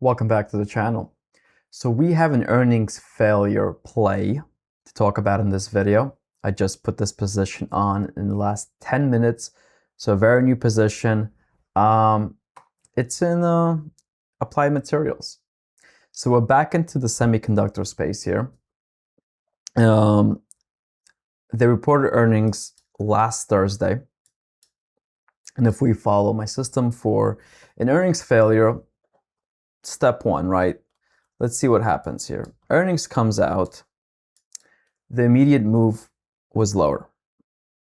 Welcome back to the channel. So we have an earnings failure play to talk about in this video. I just put this position on in the last 10 minutes. So a very new position. It's in applied materials. So we're back into the semiconductor space here. They reported earnings last Thursday. And if we follow my system for an earnings failure, step one, right? Let's see what happens here. Earnings comes out. The immediate move was lower,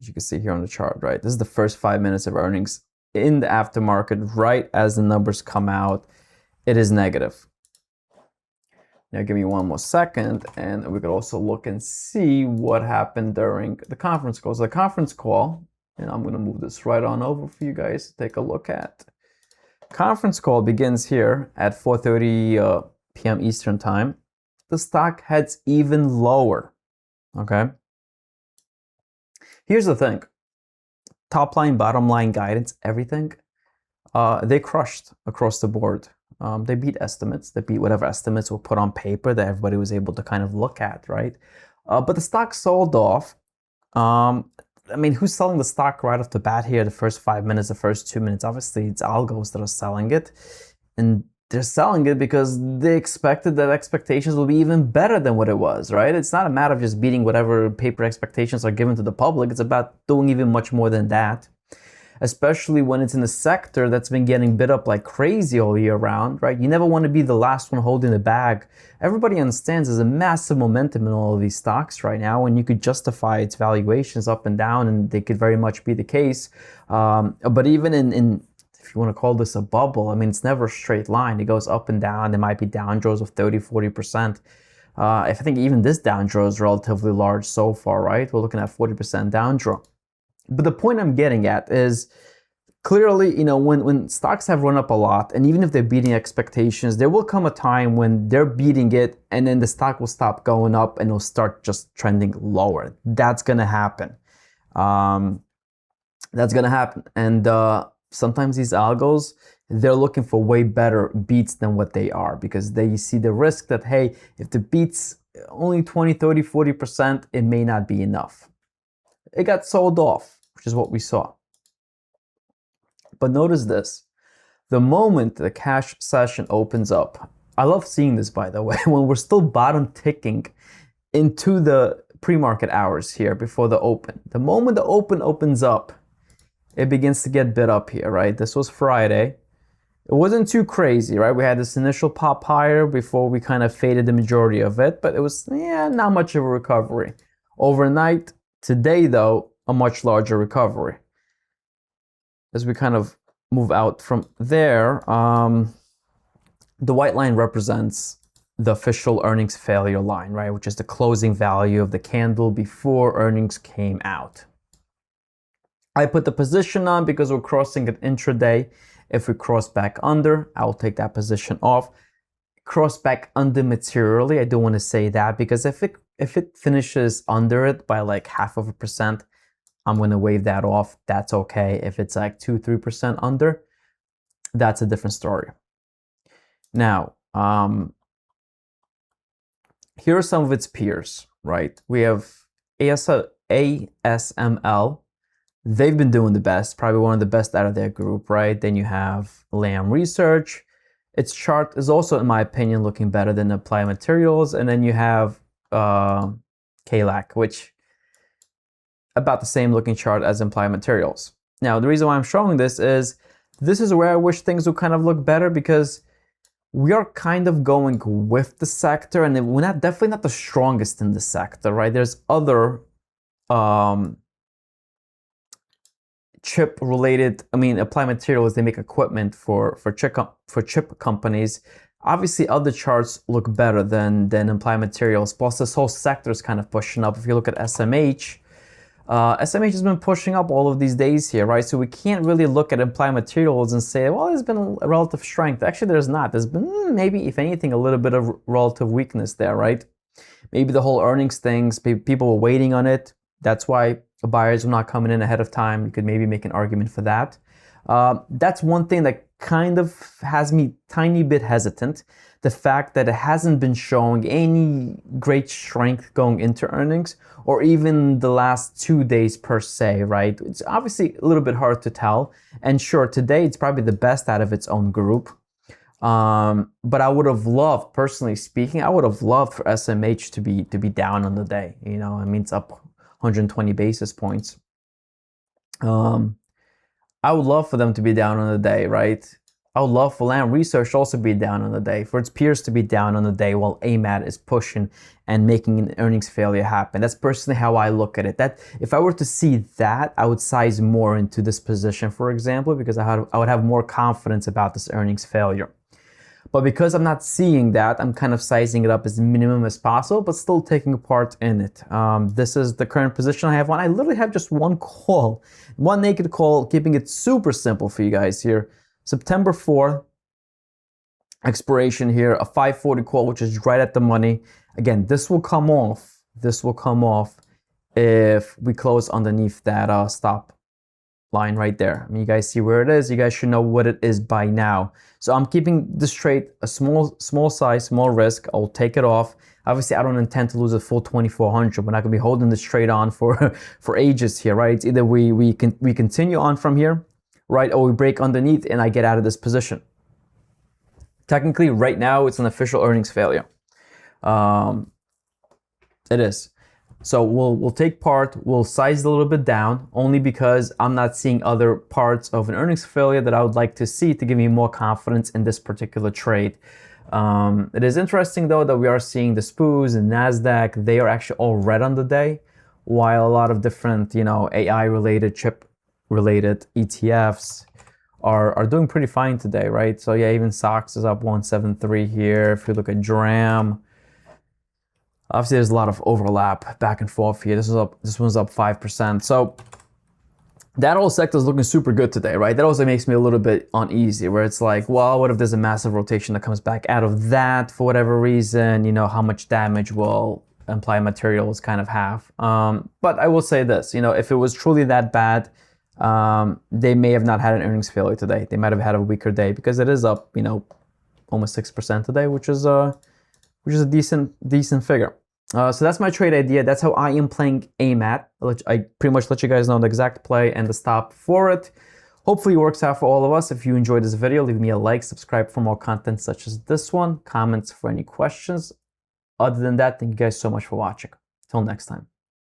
as you can see here on the chart, right? This is the first 5 minutes of earnings in the aftermarket. Right as the numbers come out, it is negative. Now give me one more second, and we could also look and see what happened during the conference call. So the conference call, and I'm going to move this right on over for you guys to take a look at. Conference call begins here at 4:30 p.m. Eastern time. The stock heads even lower. Okay. Here's the thing. Top line, bottom line guidance, everything, they crushed across the board. They beat estimates. They beat whatever estimates were put on paper that everybody was able to kind of look at, right? But the stock sold off. I mean, who's selling the stock right off the bat here? The first 5 minutes, the first 2 minutes, obviously it's algos that are selling it. And they're selling it because they expected that expectations will be even better than what it was, right? It's not a matter of just beating whatever paper expectations are given to the public. It's about doing even much more than that, especially when it's in a sector that's been getting bid up like crazy all year round, right? You never want to be the last one holding the bag. Everybody understands there's a massive momentum in all of these stocks right now, and you could justify its valuations up and down, and they could very much be the case. But even in if you want to call this a bubble, I mean, it's never a straight line. It goes up and down. There might be down draws of 30, 40%. I think even this down draw is relatively large so far, right? We're looking at 40% down draw. But the point I'm getting at is clearly, when stocks have run up a lot, and even if they're beating expectations, there will come a time when they're beating it, and then the stock will stop going up and it'll start just trending lower. That's going to happen. And sometimes these algos, they're looking for way better beats than what they are, because they see the risk that, hey, if the beats only 20, 30, 40%, it may not be enough. It got sold off, which is what we saw. But notice this. The moment the cash session opens up, I love seeing this, by the way, when we're still bottom ticking into the pre-market hours here before the open. The moment the open opens up, it begins to get bid up here, right? This was Friday. It wasn't too crazy, right? We had this initial pop higher before we kind of faded the majority of it, but it was, not much of a recovery. Overnight, today, though, a much larger recovery. As we kind of move out from there, the white line represents the official earnings failure line, right? Which is the closing value of the candle before earnings came out. I put the position on because we're crossing it intraday. If we cross back under, I'll take that position off. Cross back under materially, I do want to say that, because if it finishes under it by like 0.5%, I'm going to wave that off. That's okay. If it's like 2-3% under, that's a different story. Now, here are some of its peers, right? We have ASML. They've been doing the best, probably one of the best out of their group, right? Then you have Lam Research. Its chart is also, in my opinion, looking better than Applied Materials. And then you have KLAC, which about the same looking chart as Applied Materials. Now, the reason why I'm showing this is where I wish things would kind of look better, because we are kind of going with the sector, and we're definitely not the strongest in the sector, right? There's other chip related, Applied Materials, they make equipment for chip companies. Obviously, other charts look better than Applied Materials. Plus, this whole sector is kind of pushing up. If you look at SMH, SMH has been pushing up all of these days here, right? So we can't really look at Applied Materials and say, well, there's been a relative strength. Actually, there's not. There's been maybe, if anything, a little bit of relative weakness there, right? Maybe the whole earnings things, people were waiting on it. That's why the buyers were not coming in ahead of time. You could maybe make an argument for that. That's one thing that kind of has me tiny bit hesitant. The fact that it hasn't been showing any great strength going into earnings, or even the last 2 days per se, right? It's obviously a little bit hard to tell. And sure, today it's probably the best out of its own group. But I would have loved, personally speaking, I would have loved for SMH to be down on the day. You know, I mean, it's up 120 basis points. I would love for them to be down on the day, right? I would love for Lam Research also be down on the day, for its peers to be down on the day while AMAT is pushing and making an earnings failure happen. That's personally how I look at it. That if I were to see that, I would size more into this position, for example, because I would have more confidence about this earnings failure. But because I'm not seeing that, I'm kind of sizing it up as minimum as possible, but still taking a part in it. This is the current position I have on. I literally have just one call, one naked call, keeping it super simple for you guys here. September 4th, expiration here, a 540 call, which is right at the money. Again, this will come off. This will come off if we close underneath that stop line right there. I mean, you guys see where it is. You guys should know what it is by now. So I'm keeping this trade a small size, small risk. I'll take it off. Obviously, I don't intend to lose a full 2,400. We're not gonna be holding this trade on for ages here, right? It's either we continue on from here, right, or we break underneath and I get out of this position. Technically, right now it's an official earnings failure. It is. So we'll take part, we'll size it a little bit down, only because I'm not seeing other parts of an earnings failure that I would like to see to give me more confidence in this particular trade. It is interesting though that we are seeing the SPOOs and NASDAQ, they are actually all red on the day, while a lot of different, AI related, chip related ETFs are doing pretty fine today, right? So yeah, even SOX is up 173 here. If you look at DRAM, obviously, there's a lot of overlap back and forth here. This one's up 5%. So that whole sector is looking super good today, right? That also makes me a little bit uneasy, where it's like, well, what if there's a massive rotation that comes back out of that for whatever reason? How much damage will Applied Materials kind of have? But I will say this, if it was truly that bad, they may have not had an earnings failure today. They might have had a weaker day, because it is up, almost 6% today, which is a decent figure. So that's my trade idea. That's how I am playing AMAT. I pretty much let you guys know the exact play and the stop for it. Hopefully it works out for all of us. If you enjoyed this video, leave me a like, subscribe for more content such as this one, comments for any questions. Other than that, thank you guys so much for watching. Till next time.